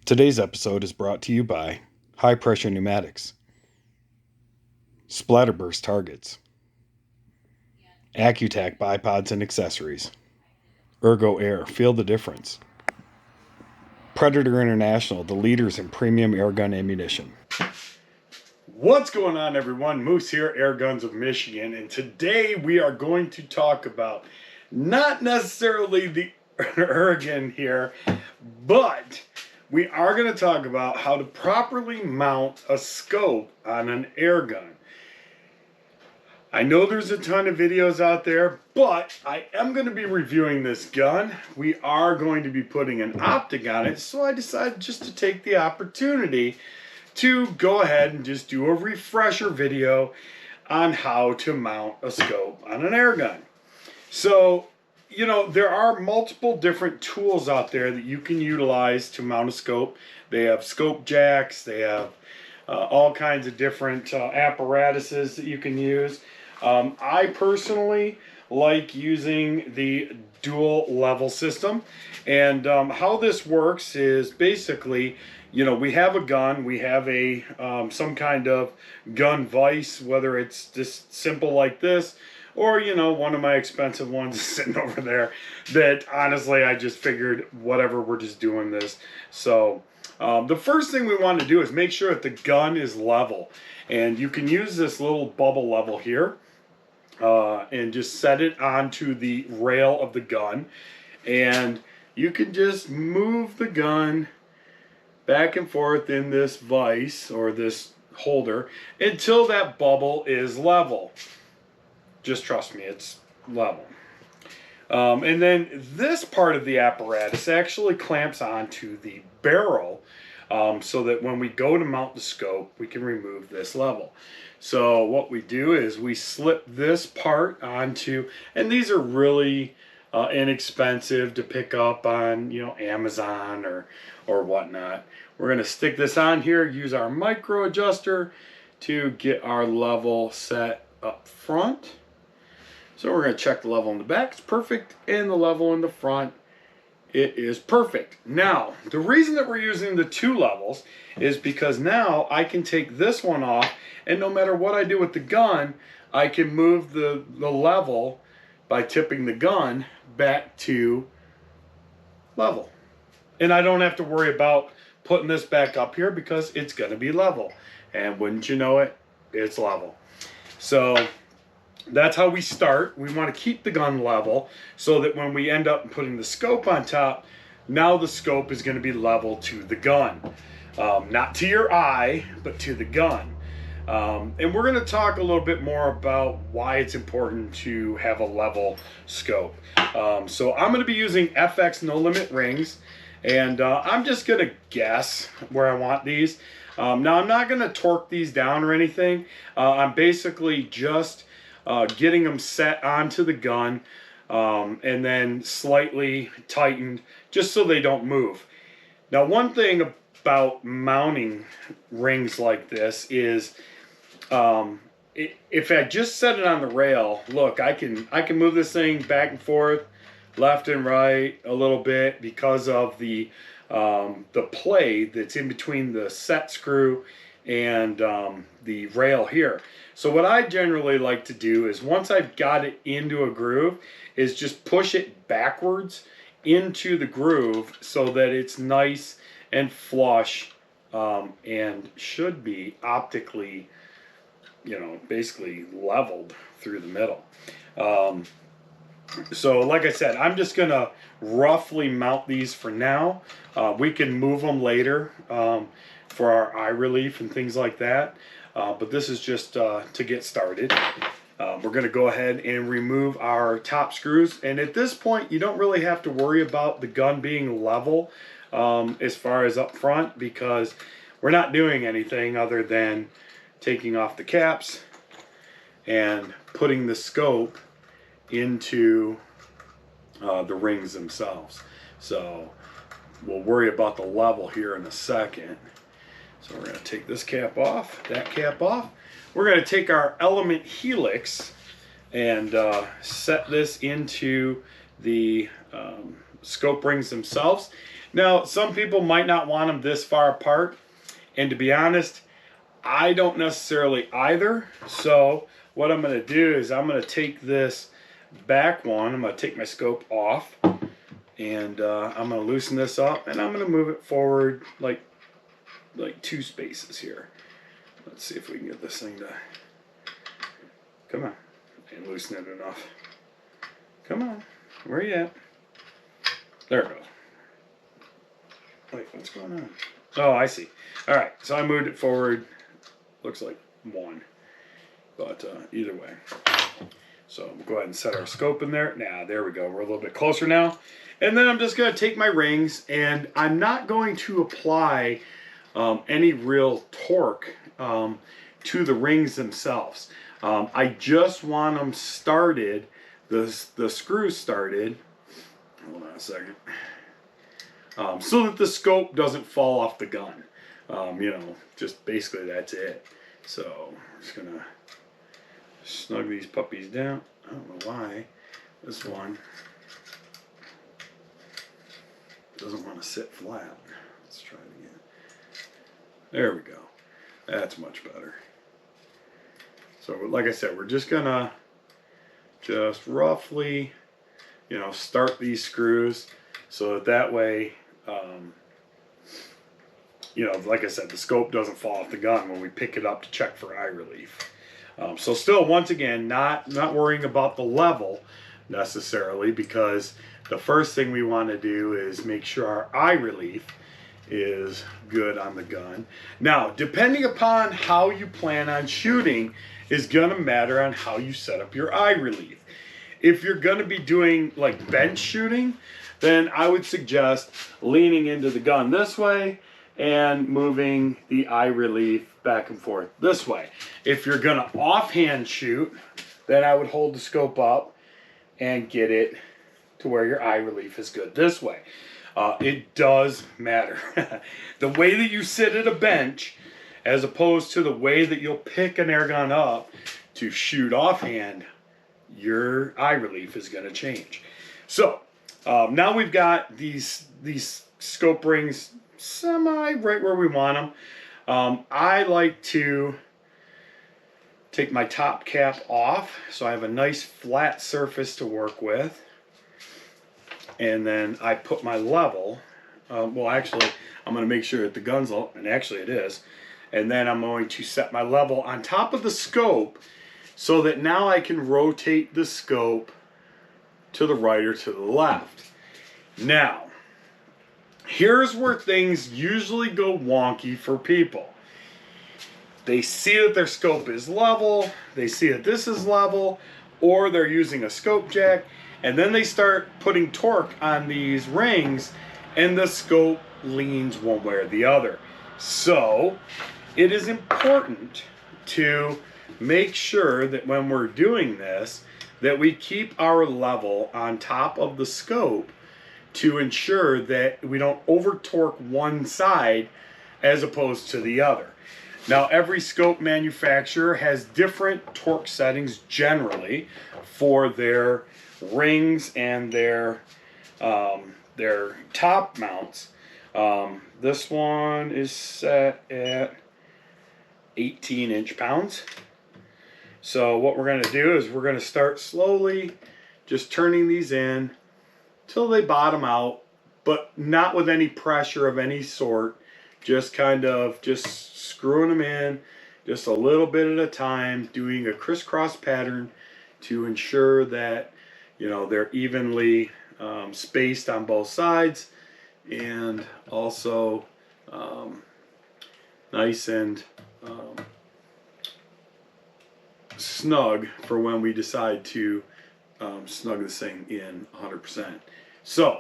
Today's episode is brought to you by High Pressure Pneumatics, Splatterburst Targets, Accutac Bipods and Accessories, Ergo Air, feel the difference, Predator International, the leaders in premium airgun ammunition. What's going on, everyone? Moose here, Airguns of Michigan, and today we are going to talk about not necessarily the Ergun here, but we are going to talk about how to properly mount a scope on an air gun. I know there's a ton of videos out there, but I am going to be reviewing this gun. We are going to be putting an optic on it, so I decided just to take the opportunity to go ahead and just do a refresher video on how to mount a scope on an air gun. So, you know, there are multiple different tools out there that you can utilize to mount a scope. They have scope jacks, they have all kinds of different apparatuses that you can use. I personally like using the dual level system, and how this works is basically, you know, we have a gun, we have a some kind of gun vise, whether it's just simple like this, or, you know, one of my expensive ones is sitting over there that honestly I just figured whatever, we're just doing this. So the first thing we want to do is make sure that the gun is level, and you can use this little bubble level here and just set it onto the rail of the gun, and you can just move the gun back and forth in this vise or this holder until that bubble is level. Just trust me, it's level. And then this part of the apparatus actually clamps onto the barrel, so that when we go to mount the scope, we can remove this level. So what we do is we slip this part onto, and these are really inexpensive to pick up on, you know, Amazon or whatnot. We're going to stick this on here, use our micro adjuster to get our level set up front. So we're going to check the level in the back, it's perfect, and the level in the front, it is perfect. Now, the reason that we're using the two levels is because now I can take this one off, and no matter what I do with the gun, I can move the level by tipping the gun back to level. And I don't have to worry about putting this back up here because it's going to be level. And wouldn't you know it, it's level. So that's how we start. We want to keep the gun level so that when we end up putting the scope on top, now the scope is going to be level to the gun. Not to your eye, but to the gun. And we're going to talk a little bit more about why it's important to have a level scope. So I'm going to be using FX No Limit rings, and I'm just going to guess where I want these. Now I'm not going to torque these down or anything. I'm basically just getting them set onto the gun, and then slightly tightened just so they don't move. Now, one thing about mounting rings like this is if I just set it on the rail, look, I can move this thing back and forth, left and right a little bit because of the play that's in between the set screw and the rail here. So what I generally like to do is, once I've got it into a groove, is just push it backwards into the groove so that it's nice and flush, and should be optically, you know, basically leveled through the middle. So like I said, I'm just gonna roughly mount these for now. We can move them later for our eye relief and things like that. But this is just to get started. We're going to go ahead and remove our top screws. And at this point, you don't really have to worry about the gun being level as far as up front, because we're not doing anything other than taking off the caps and putting the scope into the rings themselves. So we'll worry about the level here in a second. So we're going to take this cap off, that cap off. We're going to take our element helix and set this into the scope rings themselves. Now, some people might not want them this far apart, and to be honest, I don't necessarily either. So what I'm going to do is I'm going to take this back one, I'm going to take my scope off, and I'm going to loosen this up, and I'm going to move it forward like 2 spaces here. Let's see if we can get this thing to come on and loosen it enough. Come on, where are you at? There it goes. Wait, what's going on? Oh, I see. All right, so I moved it forward. Looks like 1, but either way. So we'll go ahead and set our scope in there. Now, there we go. We're a little bit closer now. And then I'm just going to take my rings, and I'm not going to apply any real torque to the rings themselves. I just want them started, the screws started. Hold on a second. So that the scope doesn't fall off the gun. You know, just basically that's it. So I'm just gonna snug these puppies down. I don't know why this one doesn't want to sit flat. Let's try it again. There we go. That's much better. So like I said, we're just gonna just roughly, you know, start these screws so that way, you know, like I said, the scope doesn't fall off the gun when we pick it up to check for eye relief. So still, once again, not worrying about the level necessarily, because the first thing we want to do is make sure our eye relief is good on the gun. Now, depending upon how you plan on shooting is going to matter on how you set up your eye relief. If you're going to be doing like bench shooting, then I would suggest leaning into the gun this way and moving the eye relief back and forth this way. If you're going to offhand shoot, then I would hold the scope up and get it to where your eye relief is good this way. It does matter. The way that you sit at a bench, as opposed to the way that you'll pick an air gun up to shoot offhand, your eye relief is going to change. So now we've got these scope rings semi right where we want them. I like to take my top cap off so I have a nice flat surface to work with. And then I put my level, well actually I'm going to make sure that the gun's low, and actually it is. And then I'm going to set my level on top of the scope so that now I can rotate the scope to the right or to the left. Now, here's where things usually go wonky for people. They see that their scope is level, they see that this is level, or they're using a scope jack, and then they start putting torque on these rings, and the scope leans one way or the other. So, it is important to make sure that when we're doing this, that we keep our level on top of the scope to ensure that we don't over torque one side as opposed to the other. Now, every scope manufacturer has different torque settings generally for their rings and their top mounts. This one is set at 18 inch-pounds. So what we're going to do is we're going to start slowly just turning these in till they bottom out, but not with any pressure of any sort. Just kind of just screwing them in just a little bit at a time, doing a crisscross pattern to ensure that, you know, they're evenly spaced on both sides, and also nice and snug for when we decide to snug this thing in 100%. So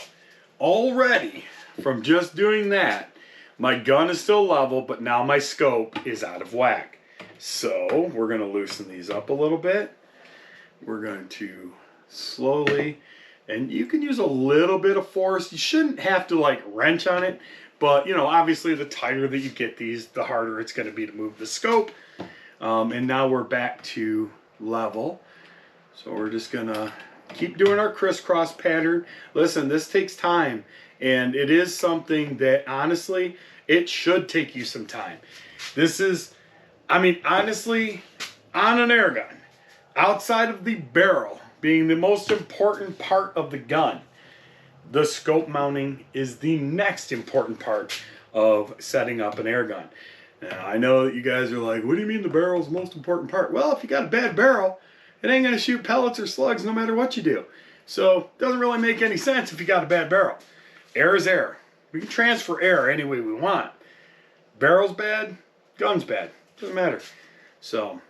already from just doing that, my gun is still level, but now my scope is out of whack. So we're going to loosen these up a little bit. We're going to slowly, and you can use a little bit of force. You shouldn't have to like wrench on it, but you know, obviously the tighter that you get these, the harder it's going to be to move the scope. And now we're back to level. So we're just going to keep doing our crisscross pattern. Listen, this takes time. And it is something that, honestly, it should take you some time. This is, I mean, honestly, on an air gun, outside of the barrel being the most important part of the gun, the scope mounting is the next important part of setting up an air gun. Now, I know that you guys are like, what do you mean the barrel is the most important part? Well, if you got a bad barrel, it ain't going to shoot pellets or slugs no matter what you do. So it doesn't really make any sense if you got a bad barrel. Air is air. We can transfer air any way we want. Barrel's bad, gun's bad. Doesn't matter. So,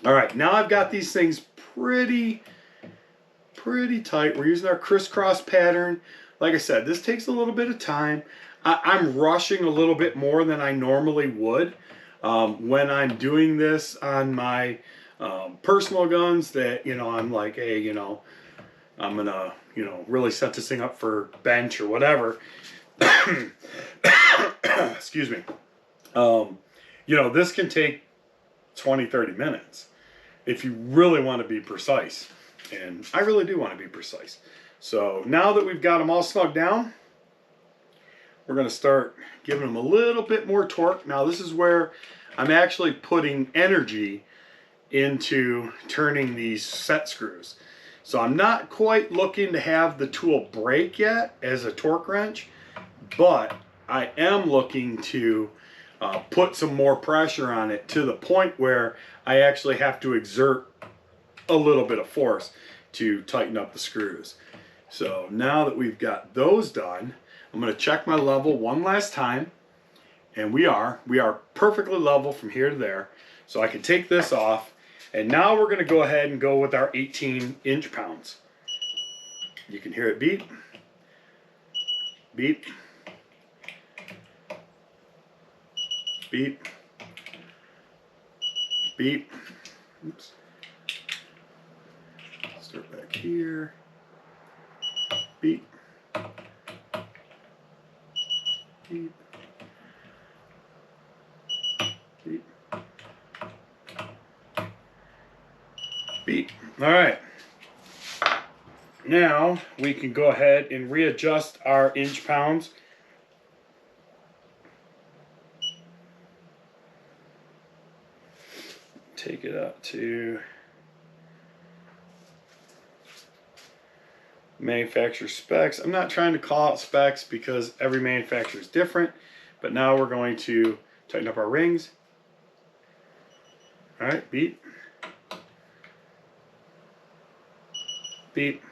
all right, now I've got these things pretty tight. We're using our crisscross pattern. Like I said, this takes a little bit of time. I'm rushing a little bit more than I normally would when I'm doing this on my personal guns that, you know, I'm like, hey, you know, I'm gonna, you know, really set this thing up for bench or whatever. Excuse me. You know, this can take 20-30 minutes if you really want to be precise, and I really do want to be precise. So now that we've got them all snugged down, we're going to start giving them a little bit more torque. Now this is where I'm actually putting energy into turning these set screws. So I'm not quite looking to have the tool break yet as a torque wrench, but I am looking to put some more pressure on it to the point where I actually have to exert a little bit of force to tighten up the screws. So now that we've got those done, I'm going to check my level one last time, and we are perfectly level from here to there. So I can take this off, and now we're going to go ahead and go with our 18 inch-pounds. You can hear it beep, beep, beep, beep. Oops. Start back here. Beep. Beep. Beep. Beep. All right. Now we can go ahead and readjust our inch pounds. Take it up to manufacturer specs. I'm not trying to call out specs because every manufacturer is different, but now we're going to tighten up our rings. All right, beep. Beep.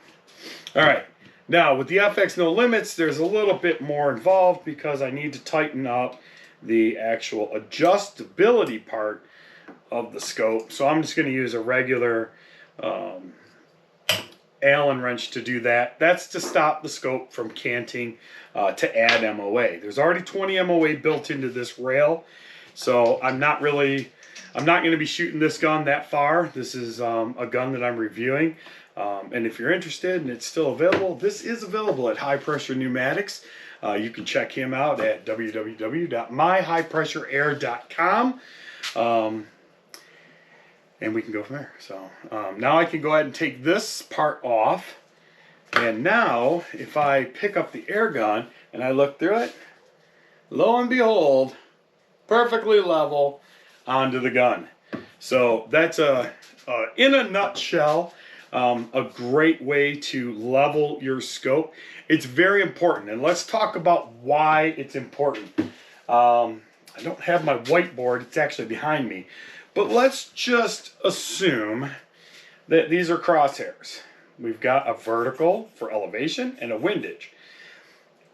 All right, now with the FX No Limits, there's a little bit more involved because I need to tighten up the actual adjustability part of the scope. So I'm just going to use a regular Allen wrench to do that. That's to stop the scope from canting to add MOA. There's already 20 MOA built into this rail, so I'm not going to be shooting this gun that far. This is a gun that I'm reviewing, and if you're interested and it's still available, this is available at High Pressure Pneumatics. You can check him out at www.myhighpressureair.com. And we can go from there. So now I can go ahead and take this part off. And now if I pick up the air gun and I look through it, lo and behold, perfectly level onto the gun. So that's in a nutshell, a great way to level your scope. It's very important. And let's talk about why it's important. I don't have my whiteboard. It's actually behind me. But let's just assume that these are crosshairs. We've got a vertical for elevation and a windage.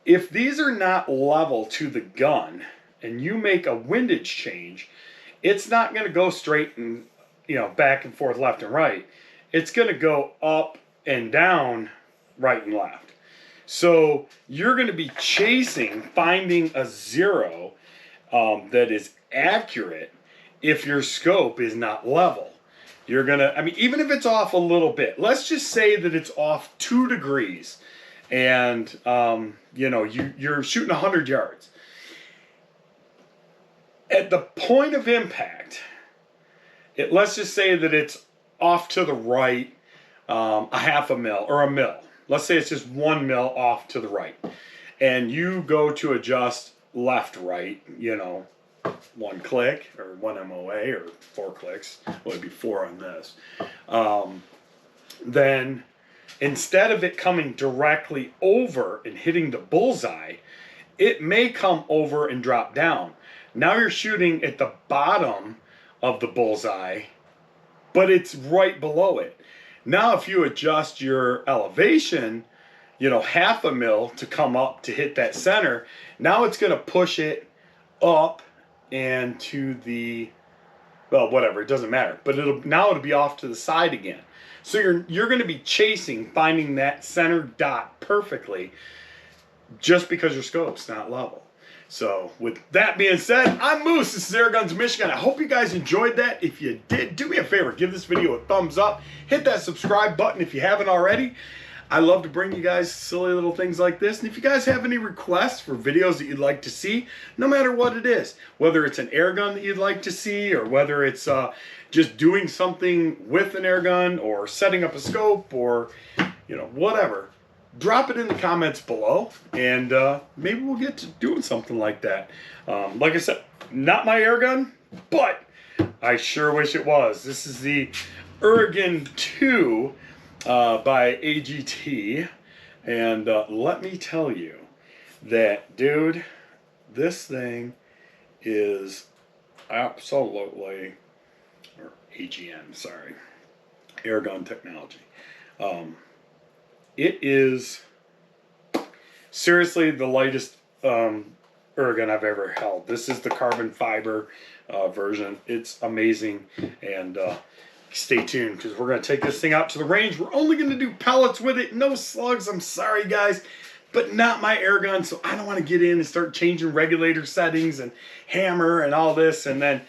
If these are not level to the gun and you make a windage change, it's not going to go straight and, you know, back and forth, left and right. It's going to go up and down, right and left. So you're going to be chasing, finding a zero that is accurate. If your scope is not level, you're gonna, I mean, even if it's off a little bit, let's just say that it's off 2 degrees and, you know, you're shooting 100 yards. At the point of impact, let's just say that it's off to the right a half a mil or a mil. Let's say it's just 1 mil off to the right. and you go to adjust left, right, you know, 1 click or 1 MOA or 4 clicks, well, it'd be 4 on this, then instead of it coming directly over and hitting the bullseye, it may come over and drop down. Now you're shooting at the bottom of the bullseye, but it's right below it. Now if you adjust your elevation, you know, 1/2 mil to come up to hit that center, now it's going to push it up and to the, well, whatever, it doesn't matter. But it'll be off to the side again. So you're going to be chasing, finding that center dot perfectly just because your scope's not level. So with that being said, I'm Moose. This is Airguns of Michigan. I hope you guys enjoyed that. If you did, do me a favor. Give this video a thumbs up. Hit that subscribe button if you haven't already. I love to bring you guys silly little things like this. And if you guys have any requests for videos that you'd like to see, no matter what it is, whether it's an air gun that you'd like to see, or whether it's just doing something with an air gun, or setting up a scope, or, you know, whatever, drop it in the comments below, and maybe we'll get to doing something like that. Like I said, not my air gun, but I sure wish it was. This is the Ergen 2 by AGT, and let me tell you that, dude, this thing is absolutely, or AGN, sorry, Airgun Technology. It is seriously the lightest airgun I've ever held. This is the carbon fiber version. It's amazing, and stay tuned because we're going to take this thing out to the range. We're only going to do pellets with it, no slugs. I'm sorry, guys, but not my air gun, so I don't want to get in and start changing regulator settings and hammer and all this, and then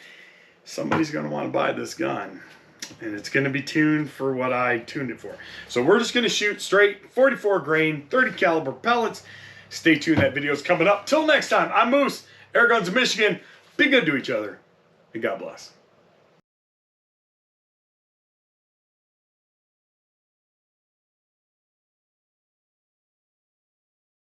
somebody's going to want to buy this gun, and it's going to be tuned for what I tuned it for. So we're just going to shoot straight 44 grain 30 caliber pellets. Stay tuned, that video's coming up. Till next time, I'm Moose, Airguns of Michigan. Be good to each other, and God bless.